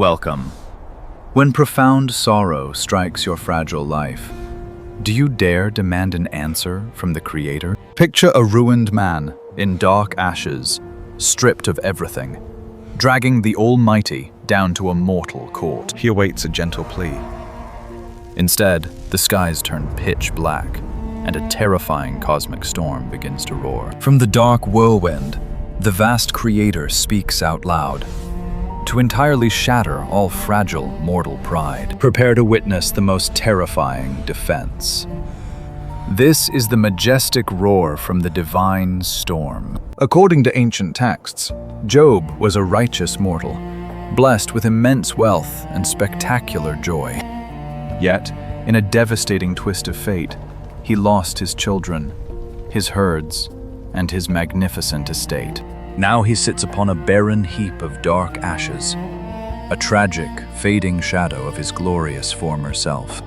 Welcome. When profound sorrow strikes your fragile life, do you dare demand an answer from the Creator? Picture a ruined man in dark ashes, stripped of everything, dragging the Almighty down to a mortal court. He awaits a gentle plea. Instead, the skies turn pitch black, and a terrifying cosmic storm begins to roar. From the dark whirlwind, the vast Creator speaks out loud, to entirely shatter all fragile mortal pride. Prepare to witness the most terrifying defense. This is the majestic roar from the divine storm. According to ancient texts, Job was a righteous mortal, blessed with immense wealth and spectacular joy. Yet, in a devastating twist of fate, he lost his children, his herds, and his magnificent estate. Now he sits upon a barren heap of dark ashes, a tragic, fading shadow of his glorious former self.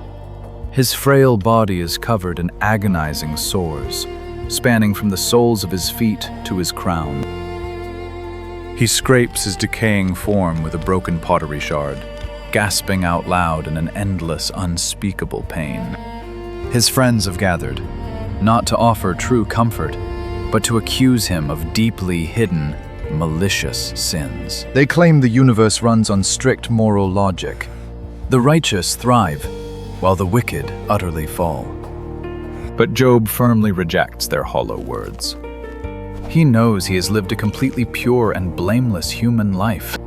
His frail body is covered in agonizing sores, spanning from the soles of his feet to his crown. He scrapes his decaying form with a broken pottery shard, gasping out loud in an endless, unspeakable pain. His friends have gathered, not to offer true comfort, but to accuse him of deeply hidden, malicious sins. They claim the universe runs on strict moral logic. The righteous thrive, while the wicked utterly fall. But Job firmly rejects their hollow words. He knows he has lived a completely pure and blameless human life.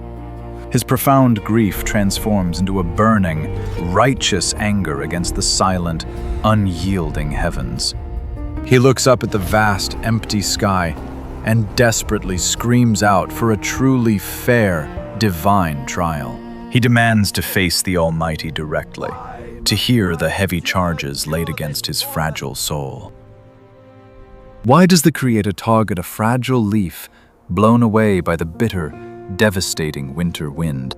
His profound grief transforms into a burning, righteous anger against the silent, unyielding heavens. He looks up at the vast, empty sky and desperately screams out for a truly fair, divine trial. He demands to face the Almighty directly, to hear the heavy charges laid against his fragile soul. Why does the Creator target a fragile leaf blown away by the bitter, devastating winter wind?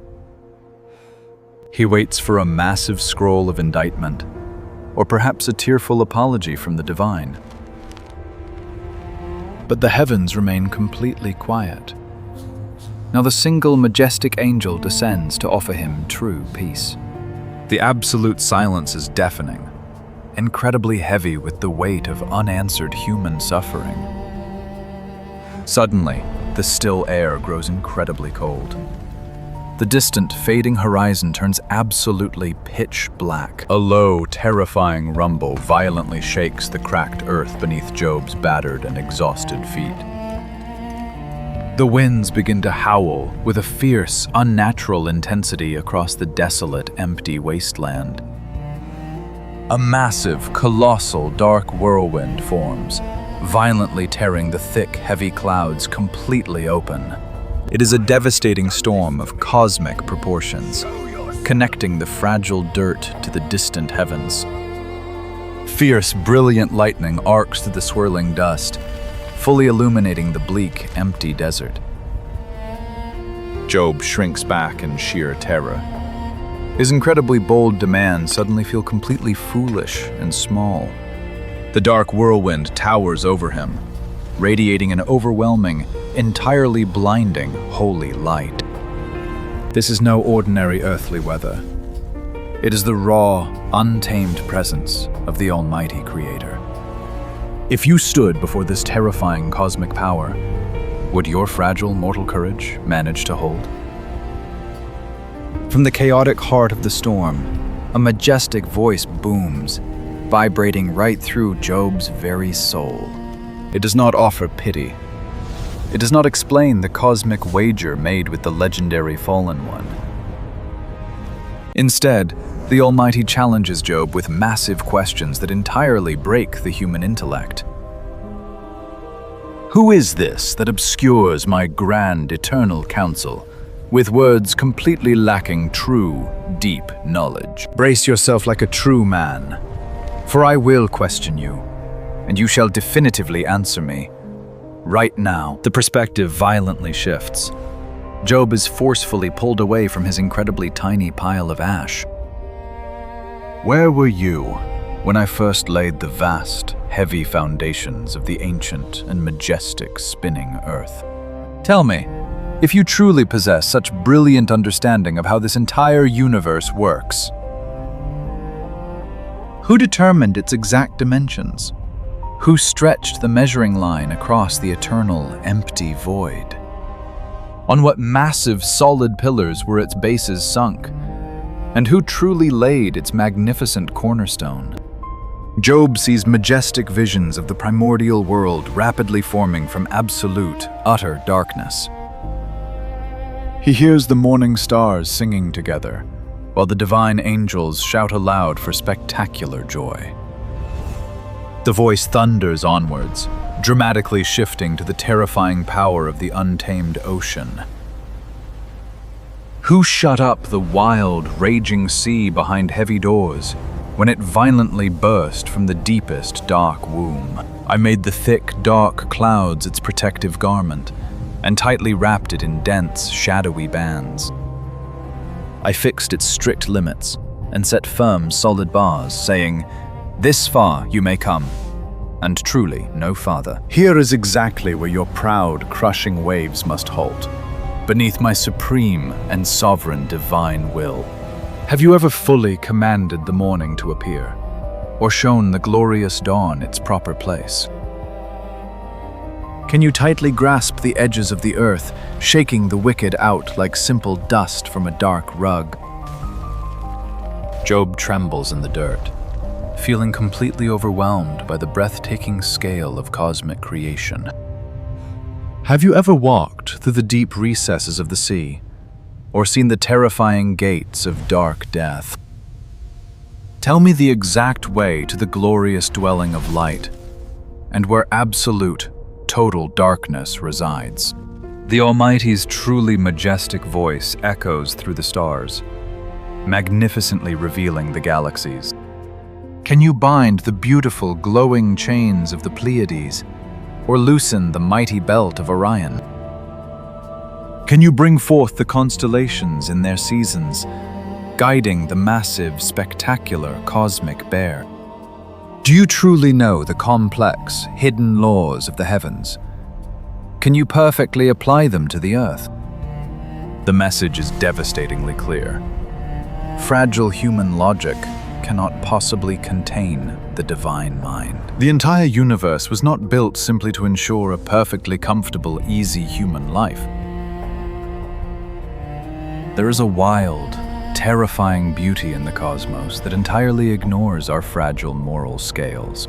He waits for a massive scroll of indictment, or perhaps a tearful apology from the divine. But the heavens remain completely quiet. Now the single majestic angel descends to offer him true peace. The absolute silence is deafening, incredibly heavy with the weight of unanswered human suffering. Suddenly, the still air grows incredibly cold. The distant, fading horizon turns absolutely pitch black. A low, terrifying rumble violently shakes the cracked earth beneath Job's battered and exhausted feet. The winds begin to howl with a fierce, unnatural intensity across the desolate, empty wasteland. A massive, colossal, dark whirlwind forms, violently tearing the thick, heavy clouds completely open. It is a devastating storm of cosmic proportions, connecting the fragile dirt to the distant heavens. Fierce, brilliant lightning arcs through the swirling dust, fully illuminating the bleak, empty desert. Job shrinks back in sheer terror. His incredibly bold demands suddenly feel completely foolish and small. The dark whirlwind towers over him, radiating an overwhelming, entirely blinding, holy light. This is no ordinary earthly weather. It is the raw, untamed presence of the Almighty Creator. If you stood before this terrifying cosmic power, would your fragile mortal courage manage to hold? From the chaotic heart of the storm, a majestic voice booms, vibrating right through Job's very soul. It does not offer pity. It does not explain the cosmic wager made with the legendary Fallen One. Instead, the Almighty challenges Job with massive questions that entirely break the human intellect. Who is this that obscures my grand eternal counsel with words completely lacking true, deep knowledge? Brace yourself like a true man, for I will question you, and you shall definitively answer me. Right now, the perspective violently shifts. Job is forcefully pulled away from his incredibly tiny pile of ash. Where were you when I first laid the vast, heavy foundations of the ancient and majestic spinning earth? Tell me, if you truly possess such brilliant understanding of how this entire universe works? Who determined its exact dimensions? Who stretched the measuring line across the eternal, empty void? On what massive, solid pillars were its bases sunk? And who truly laid its magnificent cornerstone? Job sees majestic visions of the primordial world rapidly forming from absolute, utter darkness. He hears the morning stars singing together, while the divine angels shout aloud for spectacular joy. The voice thunders onwards, dramatically shifting to the terrifying power of the untamed ocean. Who shut up the wild, raging sea behind heavy doors when it violently burst from the deepest, dark womb? I made the thick, dark clouds its protective garment, and tightly wrapped it in dense, shadowy bands. I fixed its strict limits and set firm, solid bars, saying, "This far you may come, and truly no farther. Here is exactly where your proud, crushing waves must halt, beneath my supreme and sovereign divine will." Have you ever fully commanded the morning to appear, or shown the glorious dawn its proper place? Can you tightly grasp the edges of the earth, shaking the wicked out like simple dust from a dark rug? Job trembles in the dirt, feeling completely overwhelmed by the breathtaking scale of cosmic creation. Have you ever walked through the deep recesses of the sea, or seen the terrifying gates of dark death? Tell me the exact way to the glorious dwelling of light, and where absolute, total darkness resides. The Almighty's truly majestic voice echoes through the stars, magnificently revealing the galaxies. Can you bind the beautiful, glowing chains of the Pleiades, or loosen the mighty belt of Orion? Can you bring forth the constellations in their seasons, guiding the massive, spectacular cosmic bear? Do you truly know the complex, hidden laws of the heavens? Can you perfectly apply them to the earth? The message is devastatingly clear. Fragile human logic cannot possibly contain the divine mind. The entire universe was not built simply to ensure a perfectly comfortable, easy human life. There is a wild, terrifying beauty in the cosmos that entirely ignores our fragile moral scales.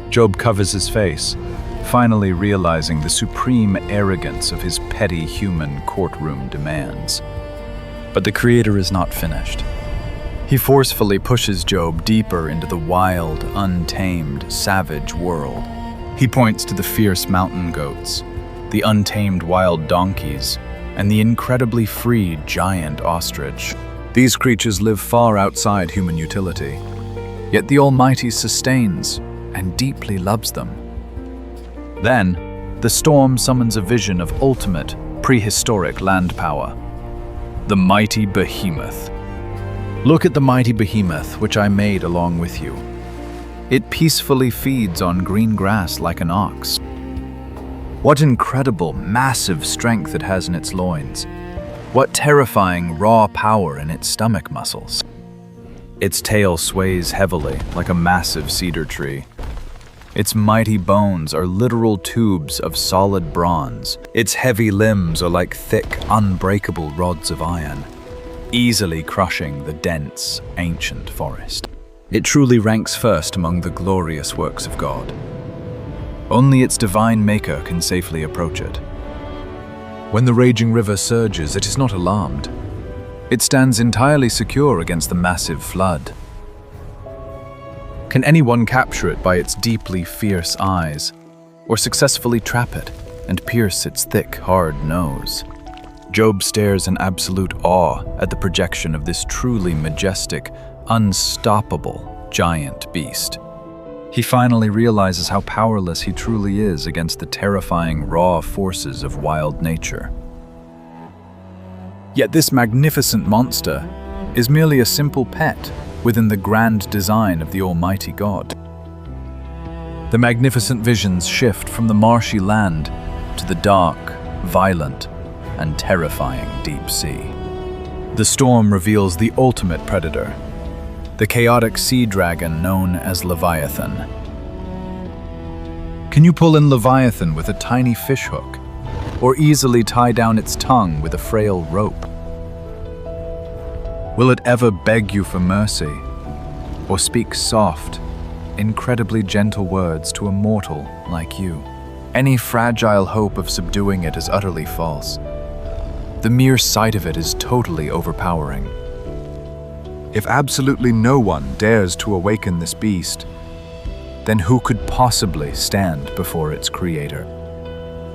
Job covers his face, finally realizing the supreme arrogance of his petty human courtroom demands. But the Creator is not finished. He forcefully pushes Job deeper into the wild, untamed, savage world. He points to the fierce mountain goats, the untamed wild donkeys, and the incredibly free giant ostrich. These creatures live far outside human utility, yet the Almighty sustains and deeply loves them. Then, the storm summons a vision of ultimate, prehistoric land power. The mighty Behemoth. Look at the mighty Behemoth, which I made along with you. It peacefully feeds on green grass like an ox. What incredible, massive strength it has in its loins. What terrifying, raw power in its stomach muscles. Its tail sways heavily like a massive cedar tree. Its mighty bones are literal tubes of solid bronze. Its heavy limbs are like thick, unbreakable rods of iron, easily crushing the dense, ancient forest. It truly ranks first among the glorious works of God. Only its divine maker can safely approach it. When the raging river surges, it is not alarmed. It stands entirely secure against the massive flood. Can anyone capture it by its deeply fierce eyes, or successfully trap it and pierce its thick, hard nose? Job stares in absolute awe at the projection of this truly majestic, unstoppable giant beast. He finally realizes how powerless he truly is against the terrifying, raw forces of wild nature. Yet this magnificent monster is merely a simple pet within the grand design of the Almighty God. The magnificent visions shift from the marshy land to the dark, violent, and terrifying deep sea. The storm reveals the ultimate predator, the chaotic sea dragon known as Leviathan. Can you pull in Leviathan with a tiny fishhook, or easily tie down its tongue with a frail rope? Will it ever beg you for mercy, or speak soft, incredibly gentle words to a mortal like you? Any fragile hope of subduing it is utterly false. The mere sight of it is totally overpowering. If absolutely no one dares to awaken this beast, then who could possibly stand before its creator?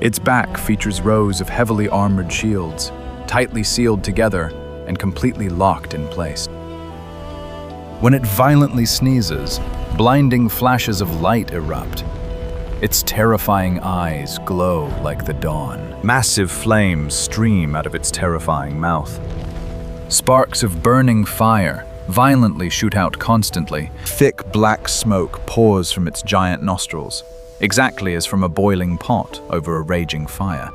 Its back features rows of heavily armored shields, tightly sealed together and completely locked in place. When it violently sneezes, blinding flashes of light erupt. Its terrifying eyes glow like the dawn. Massive flames stream out of its terrifying mouth. Sparks of burning fire violently shoot out constantly. Thick black smoke pours from its giant nostrils, exactly as from a boiling pot over a raging fire.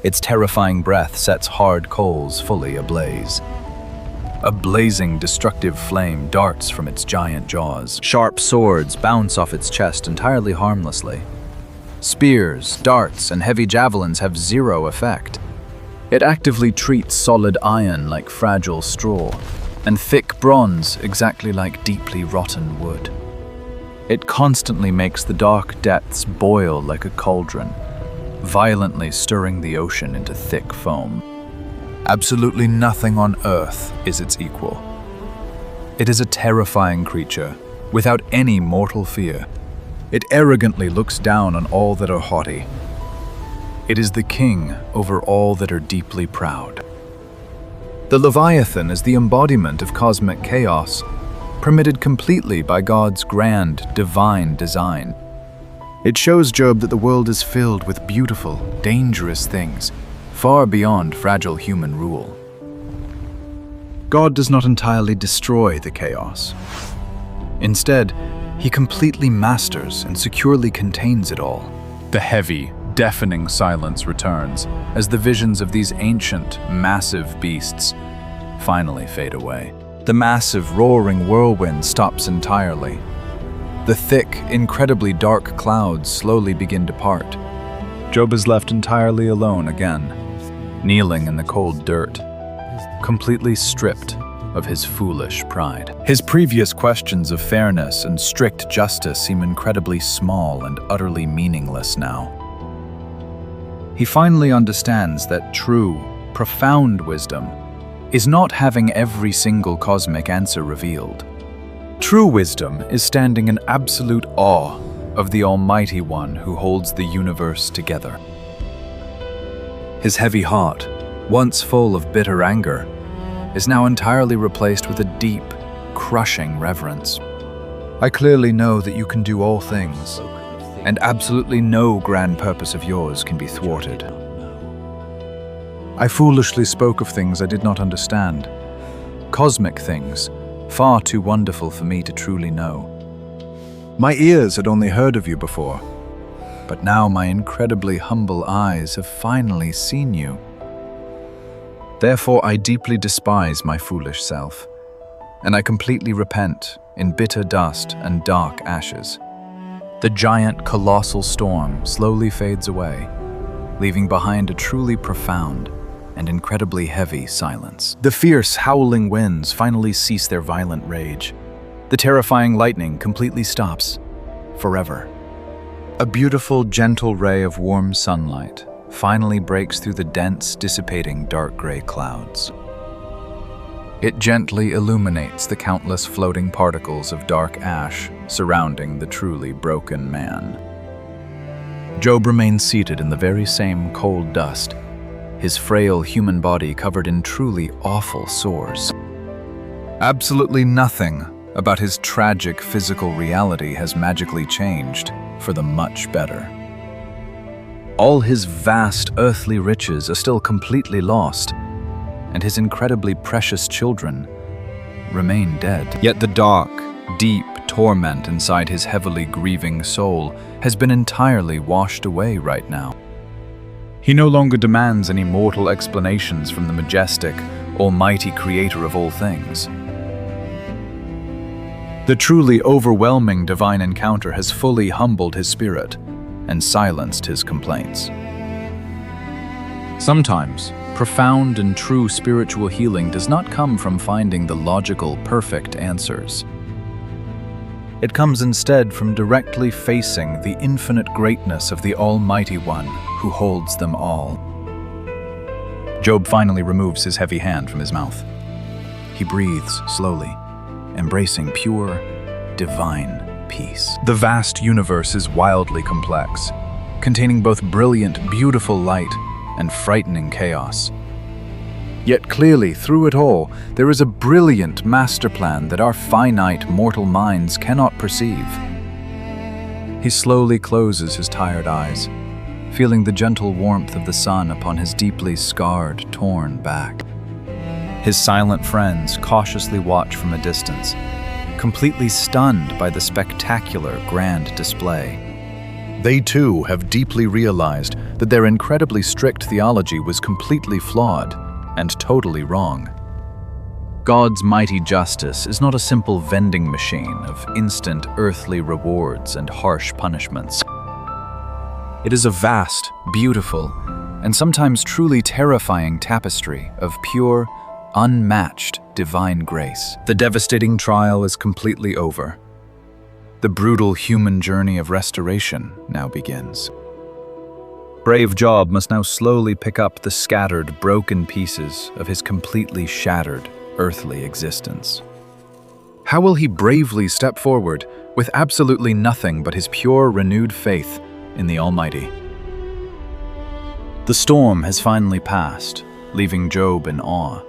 Its terrifying breath sets hard coals fully ablaze. A blazing, destructive flame darts from its giant jaws. Sharp swords bounce off its chest entirely harmlessly. Spears, darts, and heavy javelins have zero effect. It actively treats solid iron like fragile straw, and thick bronze exactly like deeply rotten wood. It constantly makes the dark depths boil like a cauldron, violently stirring the ocean into thick foam. Absolutely nothing on Earth is its equal. It is a terrifying creature, without any mortal fear. It arrogantly looks down on all that are haughty. It is the king over all that are deeply proud. The Leviathan is the embodiment of cosmic chaos, permitted completely by God's grand, divine design. It shows Job that the world is filled with beautiful, dangerous things, far beyond fragile human rule. God does not entirely destroy the chaos. Instead, he completely masters and securely contains it all. The heavy, deafening silence returns as the visions of these ancient, massive beasts finally fade away. The massive, roaring whirlwind stops entirely. The thick, incredibly dark clouds slowly begin to part. Job is left entirely alone again, kneeling in the cold dirt, completely stripped of his foolish pride. His previous questions of fairness and strict justice seem incredibly small and utterly meaningless now. He finally understands that true, profound wisdom is not having every single cosmic answer revealed. True wisdom is standing in absolute awe of the Almighty One who holds the universe together. His heavy heart, once full of bitter anger, is now entirely replaced with a deep, crushing reverence. I clearly know that you can do all things, and absolutely no grand purpose of yours can be thwarted. I foolishly spoke of things I did not understand, cosmic things, far too wonderful for me to truly know. My ears had only heard of you before, but now my incredibly humble eyes have finally seen you. Therefore, I deeply despise my foolish self, and I completely repent in bitter dust and dark ashes. The giant, colossal storm slowly fades away, leaving behind a truly profound and incredibly heavy silence. The fierce, howling winds finally cease their violent rage. The terrifying lightning completely stops, forever. A beautiful, gentle ray of warm sunlight finally breaks through the dense, dissipating dark gray clouds. It gently illuminates the countless floating particles of dark ash surrounding the truly broken man. Job remains seated in the very same cold dust, his frail human body covered in truly awful sores. Absolutely nothing about his tragic physical reality has magically changed for the much better. All his vast earthly riches are still completely lost, and his incredibly precious children remain dead. Yet the dark, deep torment inside his heavily grieving soul has been entirely washed away right now. He no longer demands any mortal explanations from the majestic, almighty creator of all things. The truly overwhelming divine encounter has fully humbled his spirit and silenced his complaints. Sometimes, profound and true spiritual healing does not come from finding the logical, perfect answers. It comes instead from directly facing the infinite greatness of the Almighty One who holds them all. Job finally removes his heavy hand from his mouth. He breathes slowly, embracing pure, divine peace. The vast universe is wildly complex, containing both brilliant, beautiful light and frightening chaos. Yet clearly, through it all, there is a brilliant master plan that our finite mortal minds cannot perceive. He slowly closes his tired eyes, feeling the gentle warmth of the sun upon his deeply scarred, torn back. His silent friends cautiously watch from a distance, completely stunned by the spectacular, grand display. They too have deeply realized that their incredibly strict theology was completely flawed and totally wrong. God's mighty justice is not a simple vending machine of instant earthly rewards and harsh punishments. It is a vast, beautiful, and sometimes truly terrifying tapestry of pure, unmatched divine grace. The devastating trial is completely over. The brutal human journey of restoration now begins. Brave Job must now slowly pick up the scattered, broken pieces of his completely shattered earthly existence. How will he bravely step forward with absolutely nothing but his pure, renewed faith in the Almighty? The storm has finally passed, leaving Job in awe.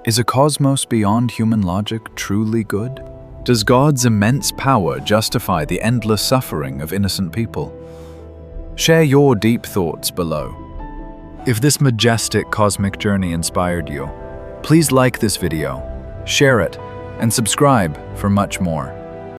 Is a cosmos beyond human logic truly good? Does God's immense power justify the endless suffering of innocent people? Share your deep thoughts below. If this majestic cosmic journey inspired you, please like this video, share it, and subscribe for much more.